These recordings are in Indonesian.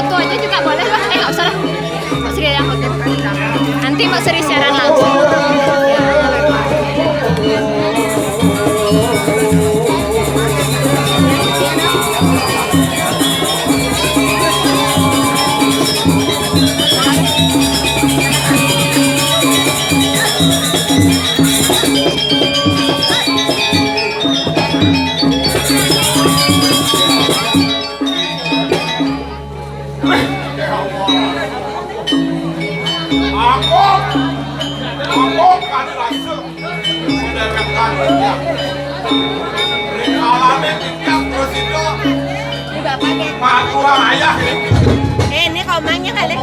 foto aja juga boleh lah. Nggak usah lah. Mbak Sri yang foto. Nanti Mbak Sri siaran langsung. Ini kau mangnya kali.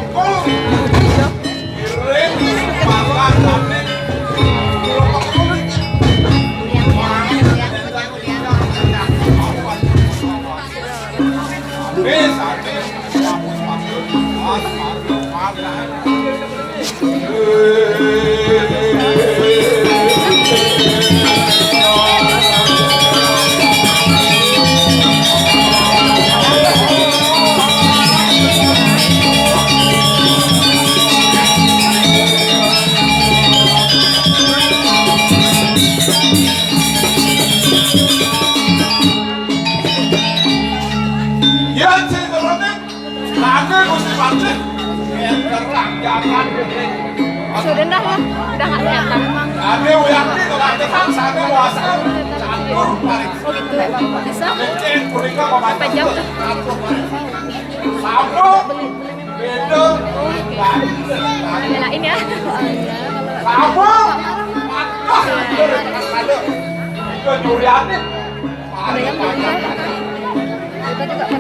Sudah dah lah, udah nggak kelihatan. Oh gitu, bisa? Berapa jam tuh? Belain ya. Kita juga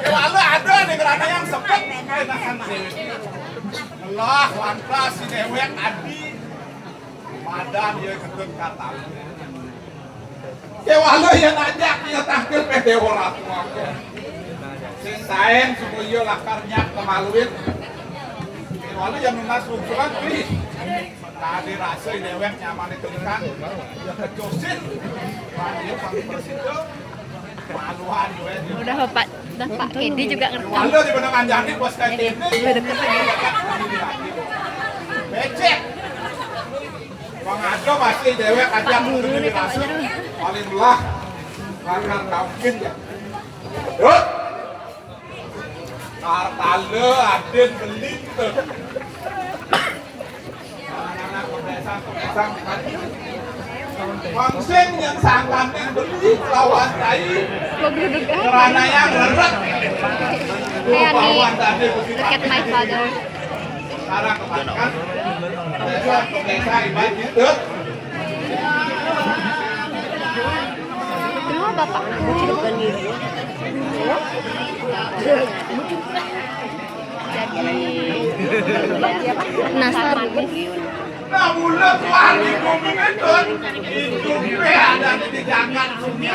lalu ada nih kerana yang sepet Allah lantas si dewek adi madan dia ketun kata walau yang ajak dia tampil pede orang sayang semuanya lakarnya kemaluin walau yang memasuk surat please tadi rasa dewek nyaman ditemukan dia kejosin dia panggil presiden maluan udah Pak Kedi juga ngerti. Walau di benangan jadi bos kayak ini becek Bang Ado pasti dewek aja mungkin dirasa paling belah karena mungkin ya yuk kartale aden beli tuh anak-anak kebiasaan Wangseng yang sangat beli lawan tadi karena yang lerak look at my father. sekarang kemakan kebiasaan ibadah gitu Kenapa Bapak? Jadi apa? Nasar. Nah, mulut lagi komitmen itu ada di jangan sunyi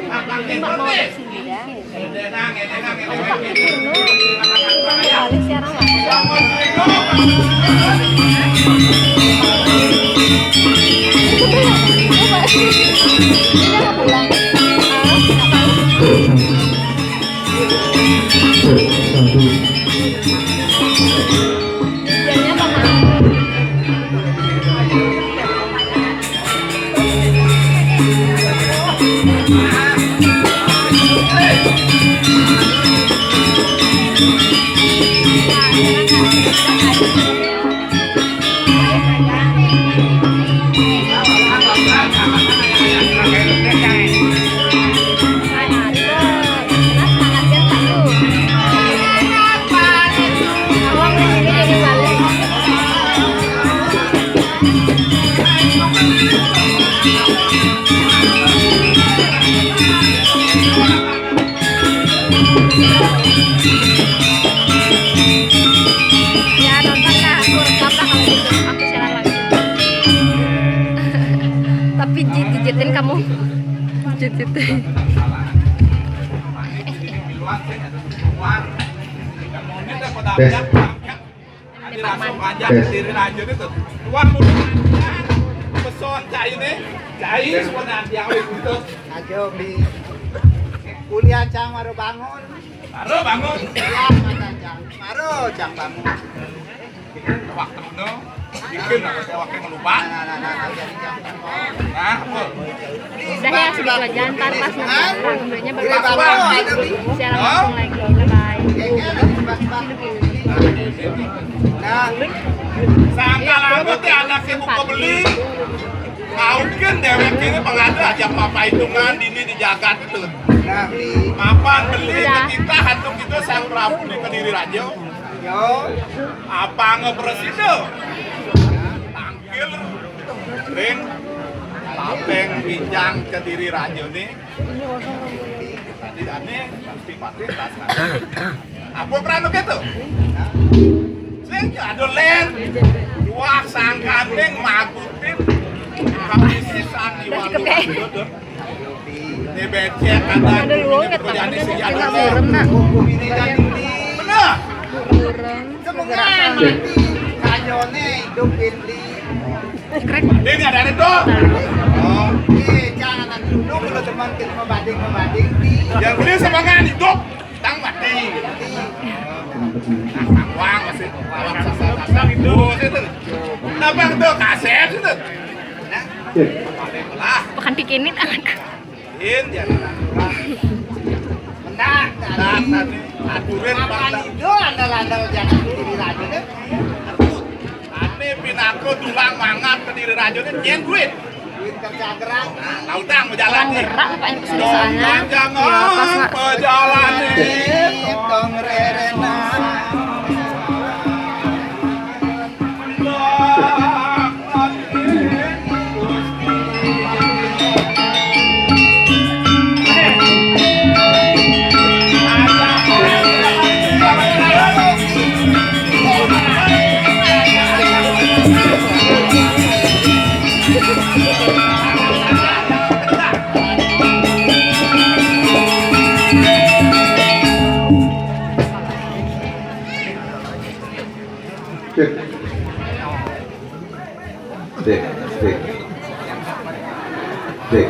akan diperlukan. Ya nontonlah, aku rekam lah kalau gitu. Aku siaran lagi. Tapi jijitin kamu. Jijitin. Tes. Langsung aja ke diri raja itu. Tuan mulut peson cai nih. Cai sebenarnya yang itu. Ajo di kuliah cang baru bangun. Baru bangun. Ya kata cang. Baru cang bangun. Waktu no. Bikin aku waktu melupa. Jadi cang bangun. Nah, apa? Udah ya segitu aja, ntar pas nanti videonya baru Baru ada di. siaran langsung lagi. Bye. Kayaknya ada di bas-bas. Nah, Sangka lama tuh anak ibu pembeli. Mungkin dewek ini pengada aja papa hitungan ini di Jagat itu. nah di Mapan beli kita hantu kita sang Prabu di Kediri Rajo. yo Apa ngeberes itu? Tangkil, ring, tapeng, bijang Kediri Rajo nih. Tadi aneh, pasti pasti tas. Apa peran gitu? Sing ada len, wah sangkandeng magutin, habis sisang iwan luar. Ini becek kata kerjaan isi ada len. hukum ini jadi di Bener. semengan mati kanyone hidupin di. Ini ada itu. Oh, jangan dulu kalau teman kita membanding di. Yang beli semangat hidup, tang mati. Nah, uang masih uang sasa itu. Kenapa itu kaset itu? Nah, lah, Bukan bikinin anakku. jangan. Menang, Tadi aturin makan itu andal-andal jangan diri lagi deh. Tadi pinako tulang mangat ke diri rajo ini nyen duit. Duit kerja gerak. Nah, lautang berjalan nih. Gerak bapaknya kesini soalnya. Jangan berjalan nih. Tong rerena. Dek, dek, dek.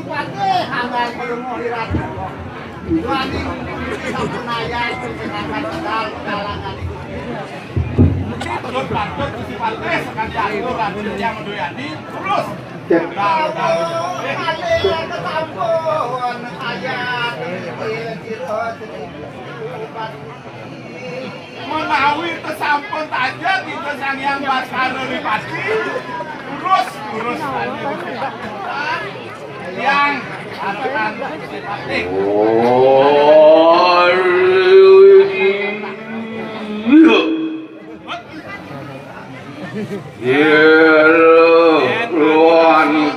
Pakai hangat kalau mau lihat. Wani sampurnaya dengan modal kalangan Terus patut si partai sekali atuh rabu yang mendoyani terus. Cek. kali ketampun ayat Menawi kesampun saja kita sang yang baskara pasti terus yang akan pasti.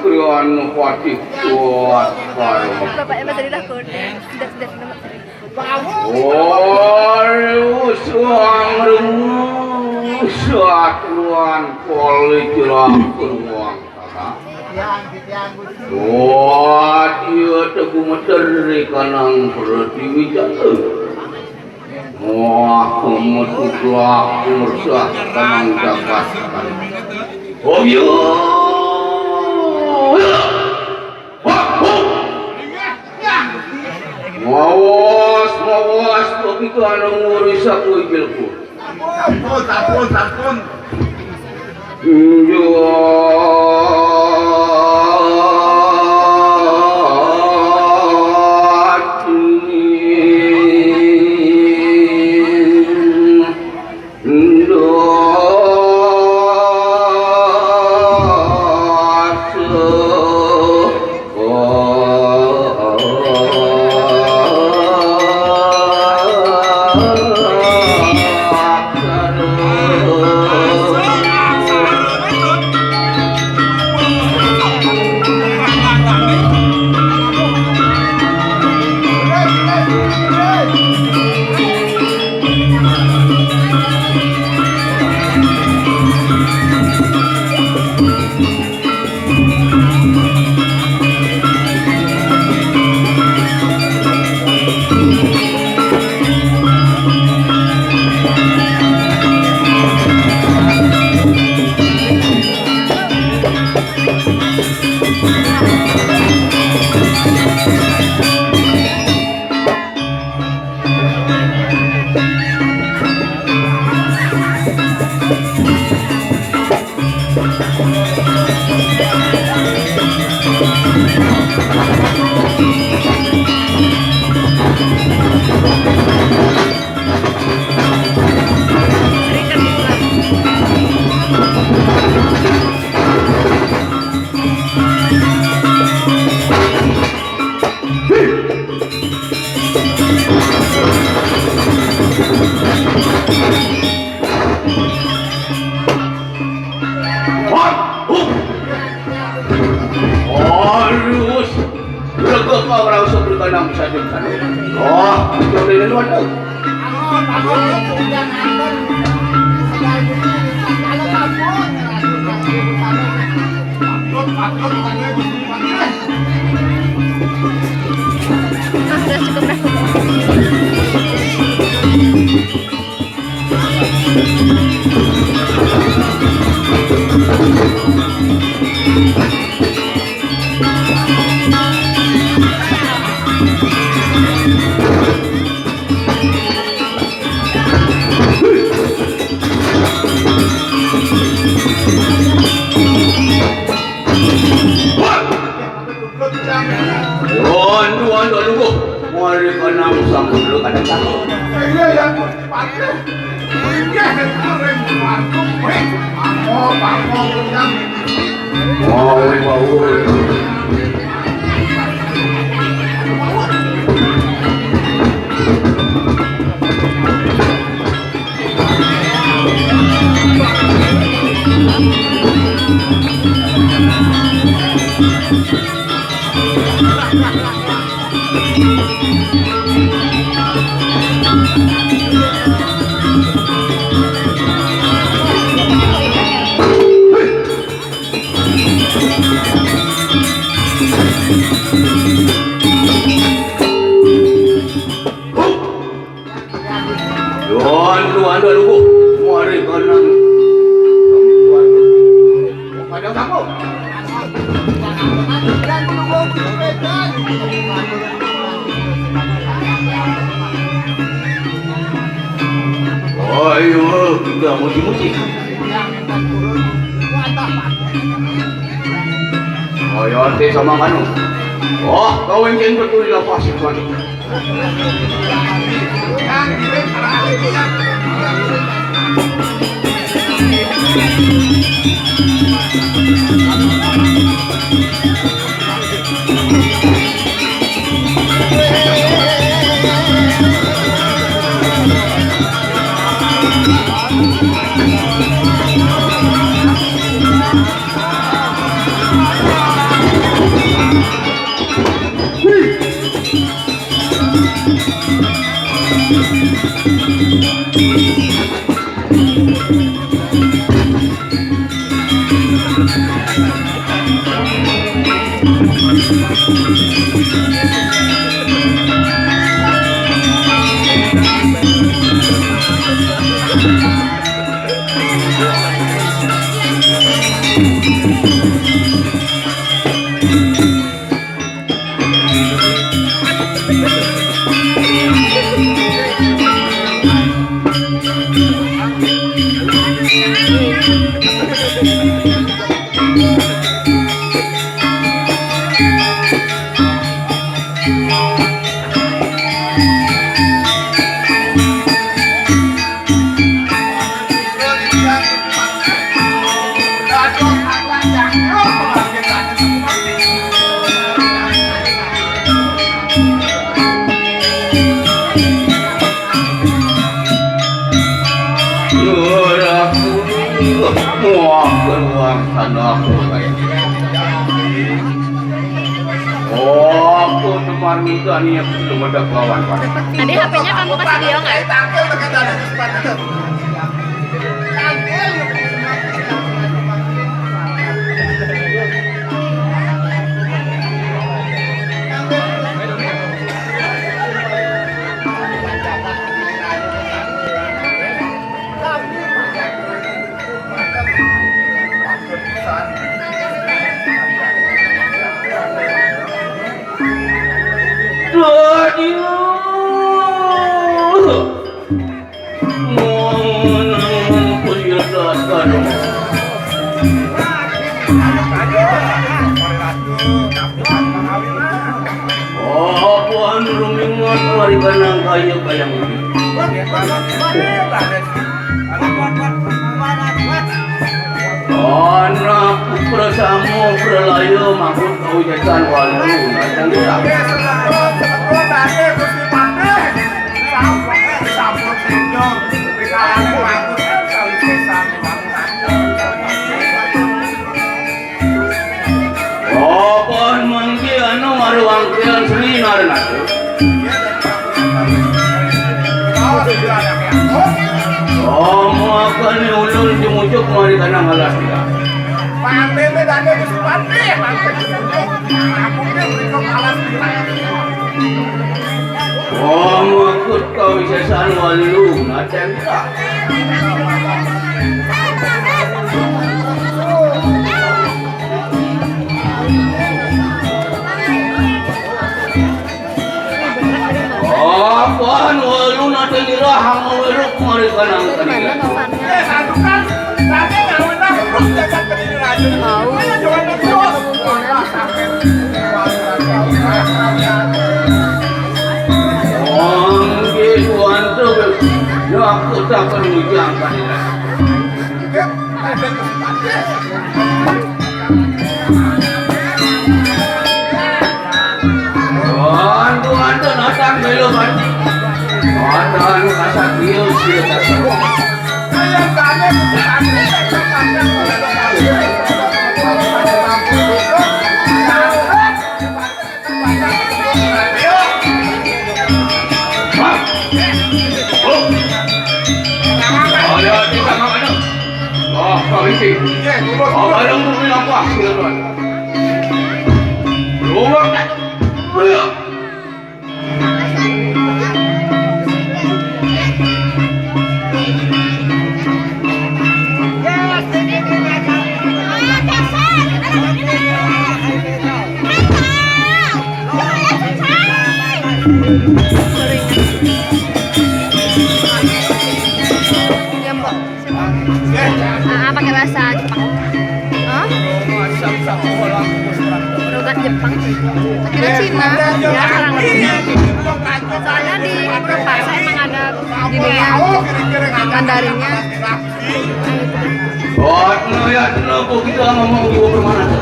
Keluan kuatik kuat baru. Bapaknya masih ditakut. Sudah Mas Sri. Suang satuan politik keruang dia teguh materi kanang pertiwijaga. Wah, kemudian mersah kanang dapatkan. Oh iya. Mawas, tapi itu ada ngurus aku ibilku. Takun. ora usah berkenang sajeng sana. Oh, coba duluan tuh. Udah cukup dah. Aduh, mari kenang sambut dulu kadang-kadang. Iya yang dipakai. Iya yang keren warung, weh. Pangko yang Wow. Aduh, Bu. Mari kenang. Kadang kamu. Ayo, kita muji-muji. Ayo, ante sama kanu. Oh, kau yang betul di lapas kan. Tadi HP-nya kamu kasih dia nggak? Anak prasamu pralayo makut kaujasan walu datang Apaan mangki anu ngaruang rangkaian seni narena. Oh, makan ni ulun dimujuk mari kanang halas dia. Pantai teh dane geus pantai, pantai geus muncul. Aku teh berikut alas dia. Oh, makut kau wisesan walu nacen ka. Oh, pan walu nacen irahang walu mari kanang kanila. Sadukan, dane ngawena terus jaga kediri aja. Mau. Ayo jangan terus. Angge tuan tu, ya aku tak perlu jangka ni lah. Ada geus pantai. Tuan tu datang belum mati. Tuan kasat dia sila tak tahu. Ayam dane geus pantai. Ada kita mana? Oh, kau ini. Oh, barang tu ni apa? Sila tuan. Rumah tak? Belum. Pakai bahasa Jepang. Oh? Logat Jepang. Akhirnya Cina. Ya, orang soalnya di Purwakarta emang ada dirinya Mandarinnya. Oh, ya, kenapa kita ngomong juga bermana?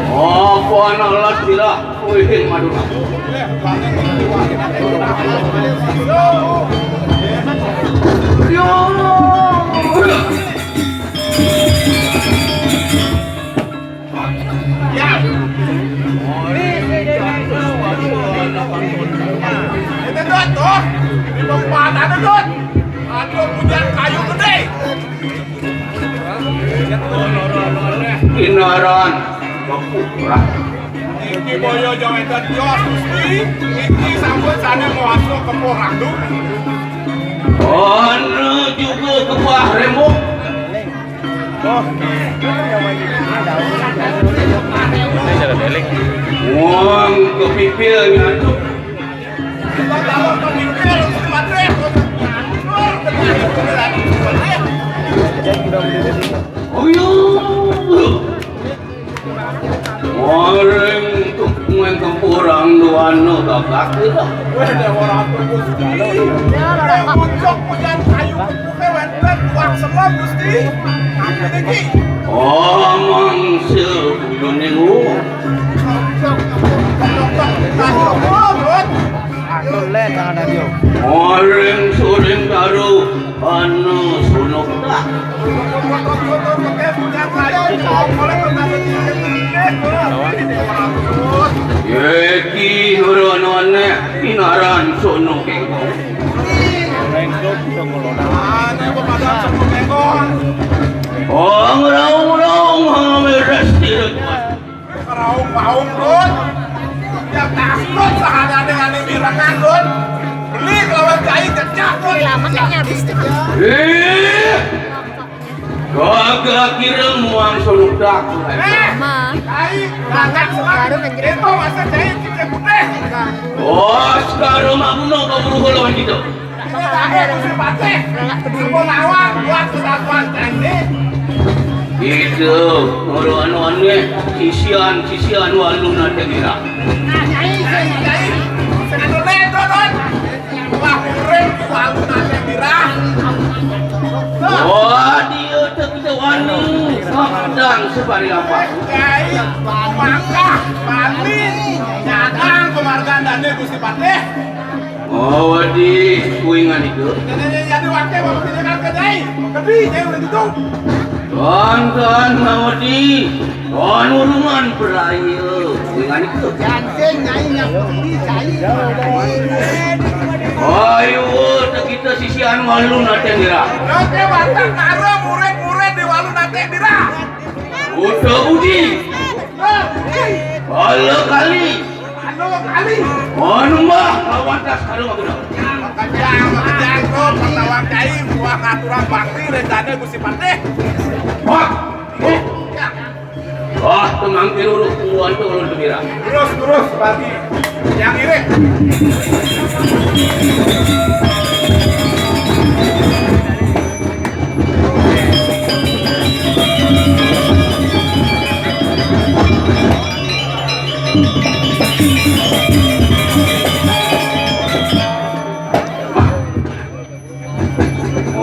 Oh, kau anak las bila, kuihin Madura. Yo. Itu dot tuh. Di tempat ada dot. Ada punya kayu gede. Kinaran, bakura. Iki boyo jawetan jos Gusti. Iki sambut sana mau masuk ke Porandu. Anu juga ke bawah remuk. Wong kepipilnya tu. Kalau pemimpin sepatnya. Oh yo. Orang tu main kampurang dua no kakak kita. Wah, orang tu Gusti. Puncak punya kayu kepuke wenten uang semua Gusti. Apa lagi? Oh, mangsa bulan minggu. Orang suring baru anu sunuk tak. Yeki nurunan kinaran sunuk itu. Raung meres tidak. Raung Rut. Yang takut sahada dengan mirangan Rut. Beli lawan kain kecak Rut. Lama kayaknya habis tuh. Kagak kira muang sunuk dak. Lama. Kain Banget baru menjerit. itu masa kain kita putih. Oh, sekarang aku nak kau lawan kita. Itu orang sisian walu nanti kira. Oh, dia tak kita wani. Kadang sebalik apa? Maka Bali nyadang kemargaan dane Gusti Patih. Oh, wadi kuingan itu. Jadi wakil mau kan kedai, kedai saya udah gitu. Tonton Mawadi, Tuan Uruman Peraya, dengan itu. Jangan nyai nyakuri saya. Ayo, kita sisian walu nate dira. Oke, batang naro murid-murid di walu nate dira. Udah budi. Halo kali. Anu mah lawan tas karo aku. Makanya pertawan cai buah ngaturan bakti rencana Gusti Patih. Wah. Wah, tenang dulu tuan tuh ulun gembira. Terus bagi yang irit.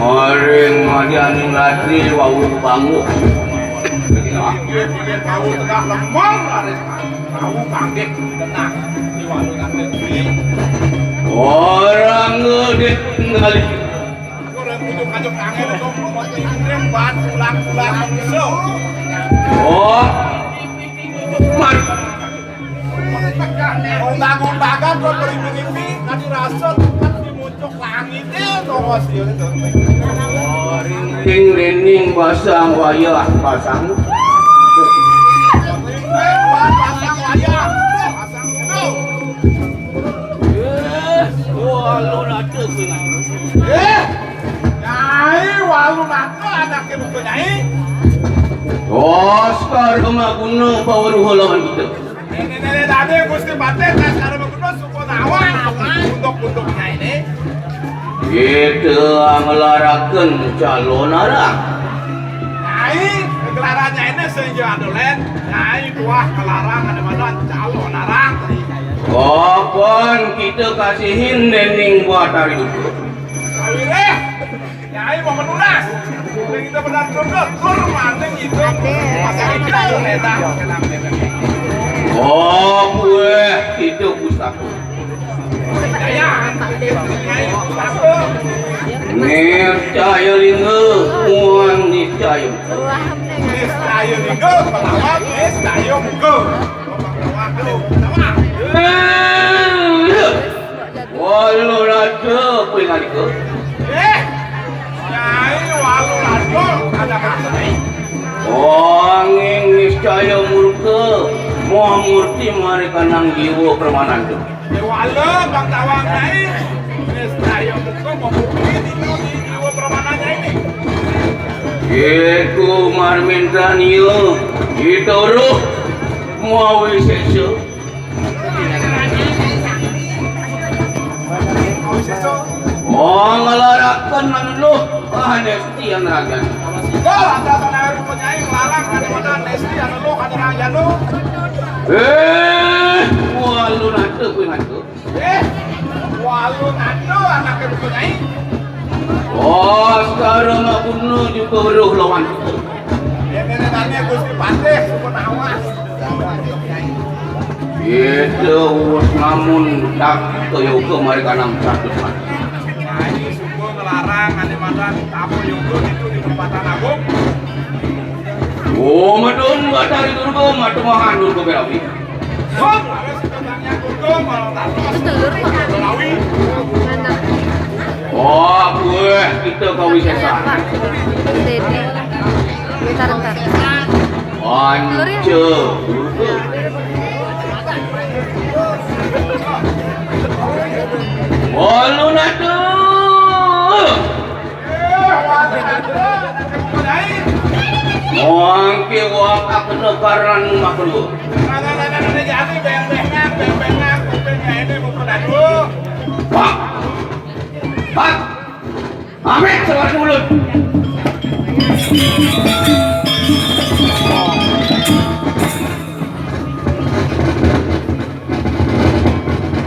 Orang madian latri wau bangu. Dia tahu tegak lemong laris. Tahu panggil tenang di walu nate diri. Orang gede ngali. Orang pucuk kacuk angin itu mau ingin buat pulang-pulang besok. Oh. Mar. Undang-undangan kok berimpi-impi kan dirasa kan dimuncuk langitnya tongos dia itu. Ring rening basang wayah pasang. Pasang wayang, pasang kudu. Walu nate kuwi. Nyai walu nate anaknya bukan nyai. Oh, sekarang mah gunung bawa lawan kita. Ini tadi Gusti Patih kan sekarang menggunakan suku nawang untuk nyai ini. Kita ngelarakan calon arang. Nyai gelarannya ini sehingga adolen. Nyai buah kelarang ada mana calon arang. Kapan kita kasihin nening buat hari itu? Awire, nyai mau menunas. Kita benar tur manting itu. Masa itu ledah kenang Oh, gue itu pustaku. Jaya, nyai aku. Niscaya lingga, muan niscaya. Niscaya lingga, pelawak niscaya muka. Waduh, sama. Walau raja pengen ke. Nyai walu lado ada kasih. Angin niscaya murka, mau murti mereka nang jiwa permanan tu. Walu bang tawang nyai. Niscaya muka mau bukti di jiwa permanannya ini. Itu marmintan yo, itu roh mau sesu. Oh ngelarakan manulu, nesti yang ragan. Oh ada tanah nyai melarang ada mana nesti ada lu ada raja lu. Walu nate pengen ke. Walu nado anaknya bukan nyai. Oh sekarang aku nu juga beruh lawan itu. Ini tanya Gusti Patih suku nawas. Itu namun tak kayuke mereka nang satu mana. Nyai suku ngelarang ada mana tamu yugo itu di tempatan agung. Oh madun batari durga matu mahandul ke berapi. Sok, harus tetangnya kudu malah tatos. Belawi. Oh gue kita kau sesa. Dede. Bentar. Ance. Walu nado. Mangke wak akna karan maklu. Jadi beng-bengan, kupingnya ini mau pedadu. Pak. Amin sewar mulut.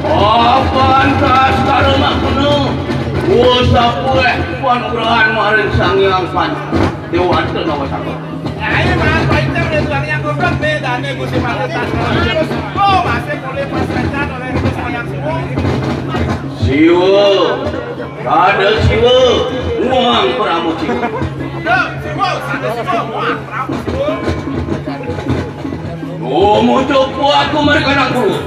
Apaan tas karo maknu? Usapue panugrahan maring Sang Hyang Pan. Dewata nawasaka. Nyai mas pancen rencana yang goblok nih dane Gusti Patih tas. Oh, masih boleh pas rencana oleh Gusti Sang Hyang. Siwa. Ada siwa. Muang pramu siwa. Duh, Oh, muncul aku mereka nang dulu.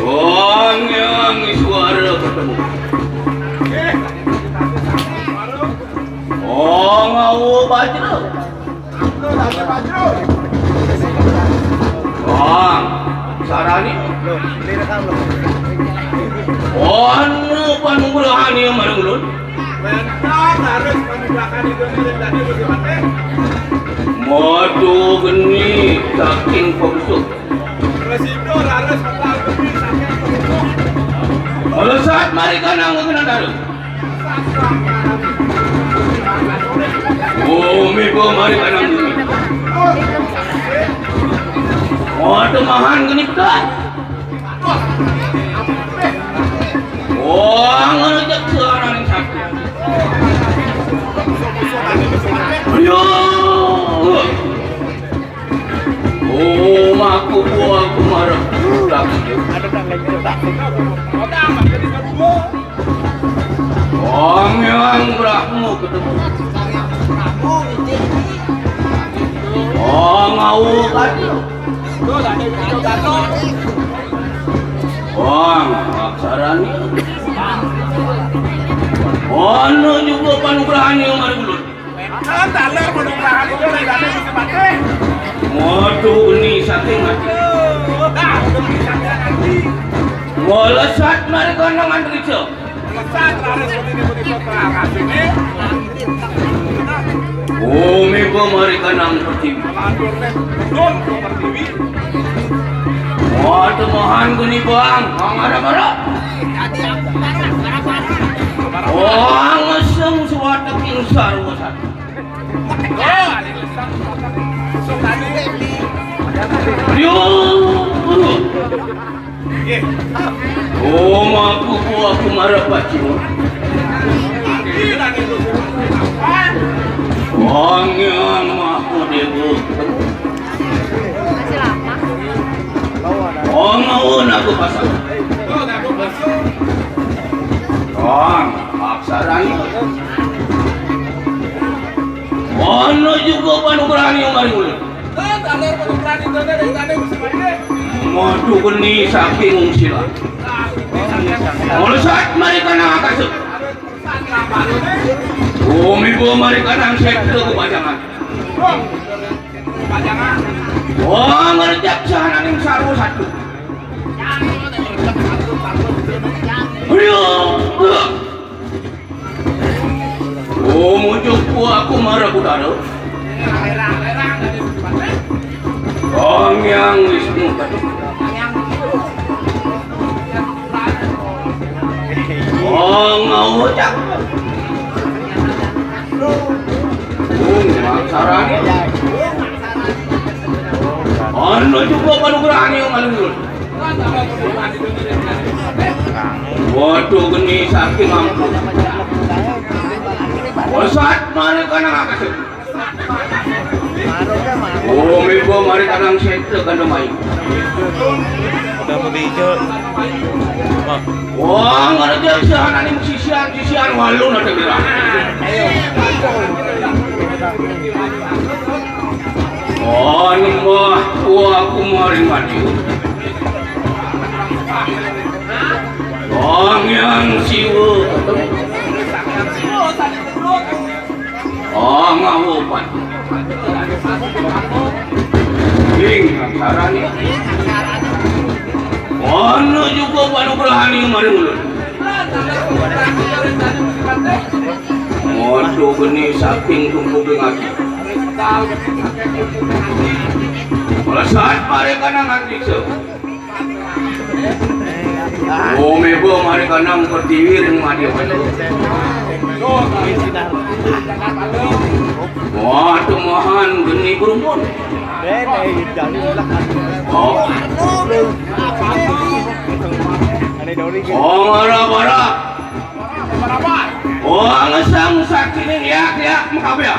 Oh, yang suara ketemu. Oh, ngau baju. Oh, sarani. Oh, anu panunggulan yang marulun. Modu geni saking pemsuk. Kalau saat mereka nang kena daru. Oh, miko mereka nang geni. Modu mahan geni kan. Oh, ngerejak suara ning satu. Ayo. Oh, maku buah marah. Om yang berahmu ketemu. Oh, ngau kan. Oh, aksarani. Oh, no juga panugrahan yang marulun. Waduh, ini saking mati. Molesat mereka nang antri. Oh, miko mereka nang pertiwi. Waduh, mohan gini bang, marah-marah. Oh, ngeseng suatu kingsar wasan. Oh, aku marah pacimu. Wangian aku dego. Masih lama. Oh, ngaun aku pasang. Oh, aksarani. Oh, no juga panugrahan yang marulun. Waduh, geni saking sila. Molesat mereka nang akasuk. Oh, miko mereka nang sekte kebajangan. Oh, ngerejak sana ning saru satu. Ayo. Oh, muncul aku marah budara. Om yang Wisnu ketemu. Oh, ngawucak. Maksarani. Anu juga panugrahan yang malulun. Waduh, geni saking mampu. Saat mereka nang akasuk. Oh, miko mereka nang sekte kan main. Udah mau hijau. Wah, ngerejak sana ning sisian walun ada kira. Oh, nembah aku maring mati. Oh, yang siwu. Oh, ngawupan. Ing sarani. Ono juga panugrahan yang marulun. Waduh, geni saking tumpuk ngaki. Kalau saat mereka nang ngaki se. Oh, mebo mereka nang pertiwi ring madi waduh. Waduh, mohan geni berumun. Oh. Oh, marah-marah. Oh, ngesang sakit ini riak-riak makabe ya.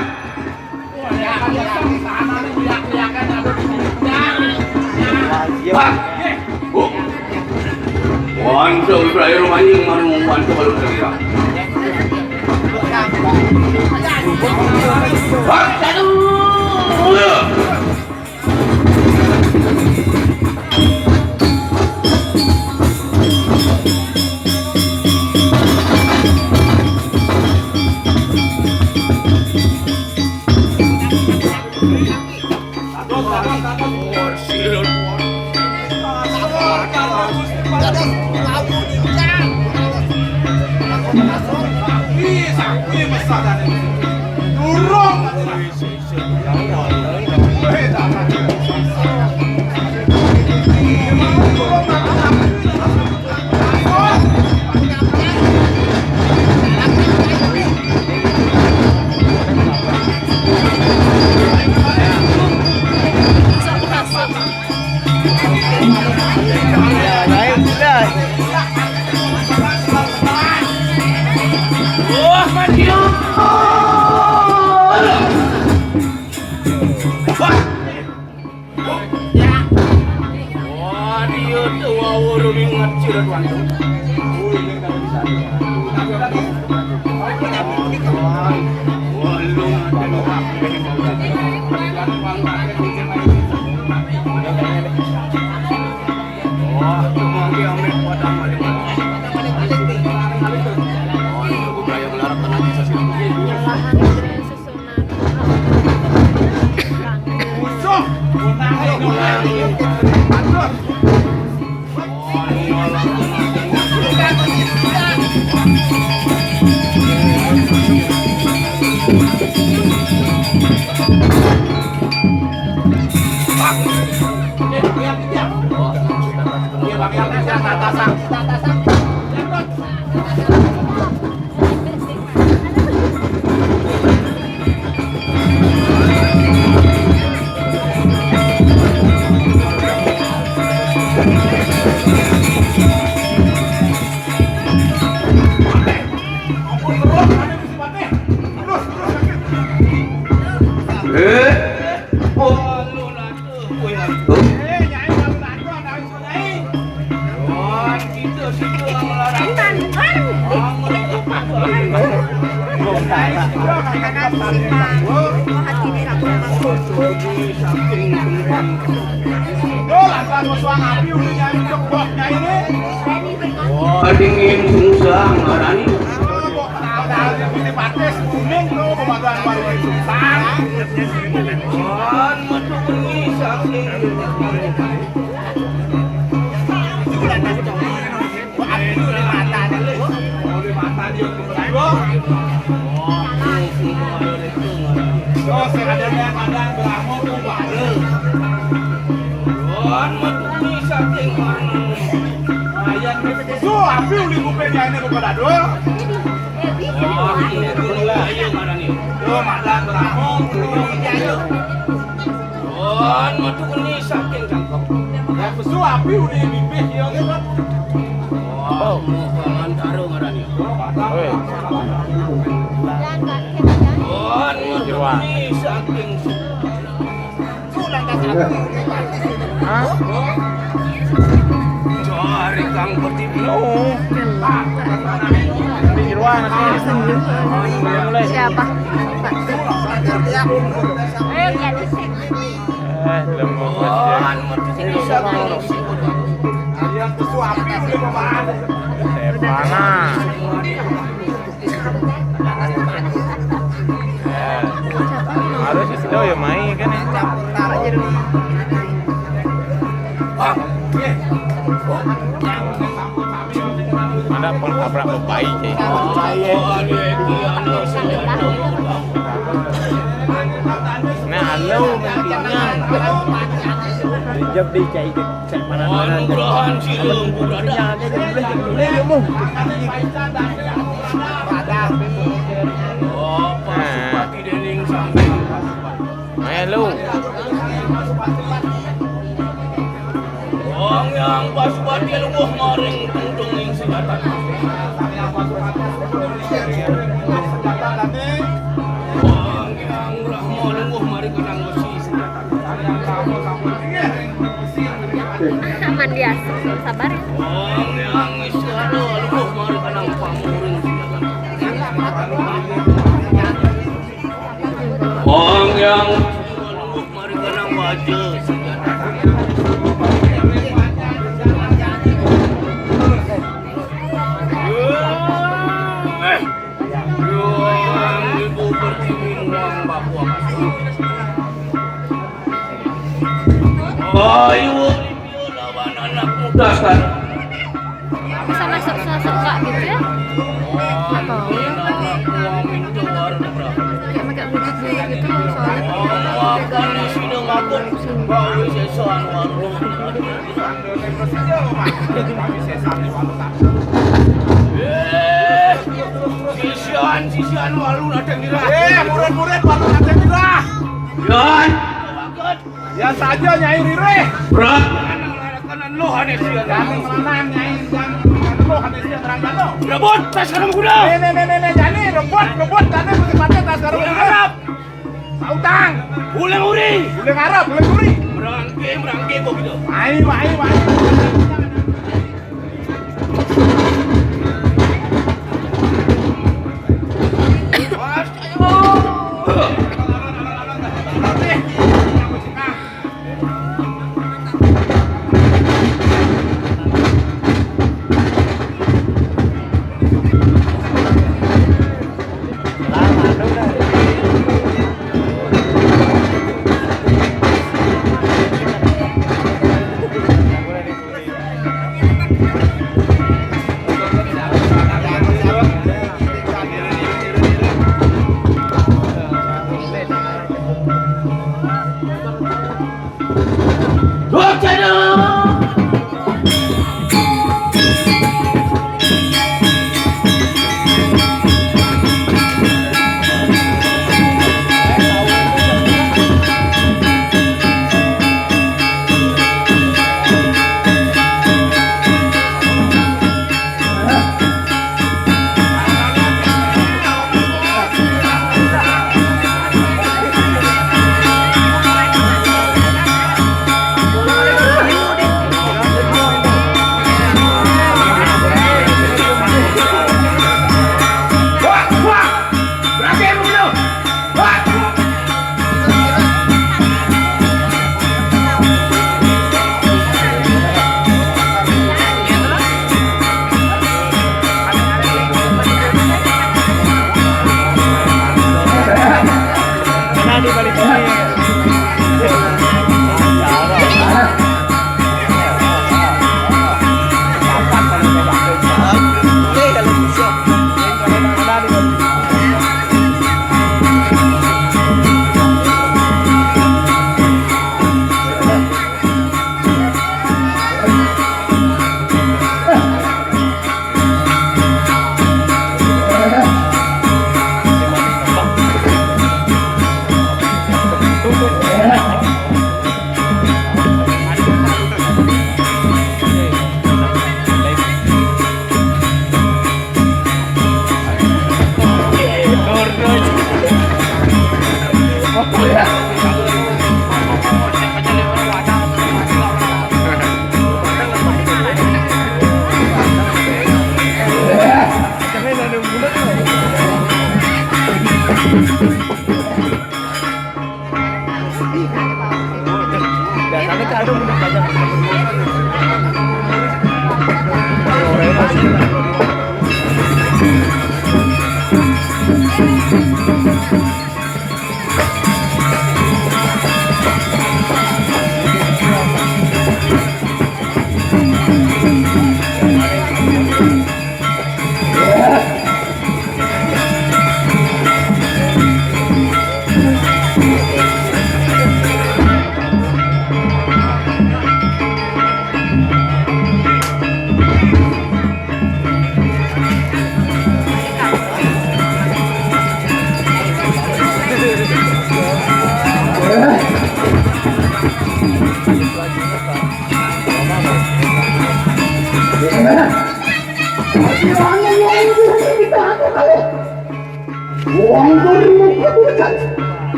Pak. Wantong terakhir anjing manu wantong baru terkira. Aduh. Dingin sungsang ngarani. Siapa? Harus itu ya main kan ya. Ada pengabrak bayi sih. Nah, halo pentingnya. Dijab di cai cek mana-mana. Anugerah silung berada. Pasupati dening sampai. Halo. Wong yang pasupati lungguh maring tungtung ing sigatan. Wong yang rahma lungguh mari kanang besi sigatan. Aman dia, sabar ya. Wong yang Wong yang mari kenang baca ibu bercimin uang Papua. Ayo lawan anak muda kan. Bisa masuk suka gitu ya? Apa? Kayak pakai bluetooth gitu soalnya. Sisian walu nadeng dirah. Murid-murid walu nadeng dirah. Yan. Ya saja Nyai Rire. Berat. Kanan lo hanesia. Jangan melanang Nyai, jangan lo hanesia terang lo. Rebut tas karung kuda. Nih, jani rebut tadi berkepatnya tas karung kuda. Arab. Sautang. Uleng uri. Uleng Arab, uleng uri. Merangke kok gitu. Mai.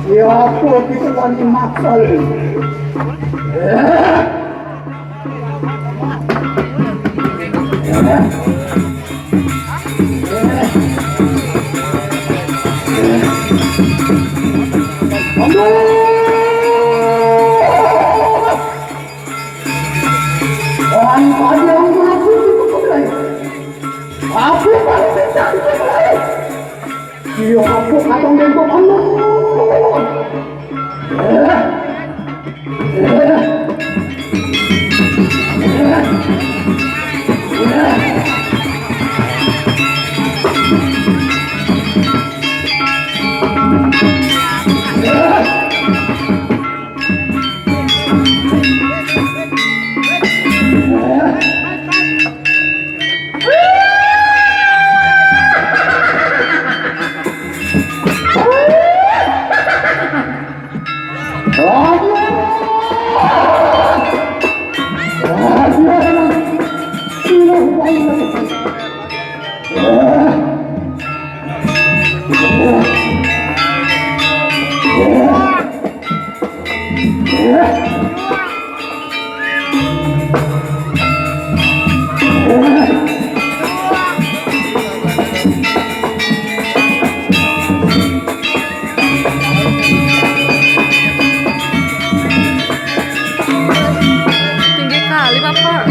Ya aku itu wani maksal. Tinggi kali Bapak.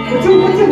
Kecil-kecil.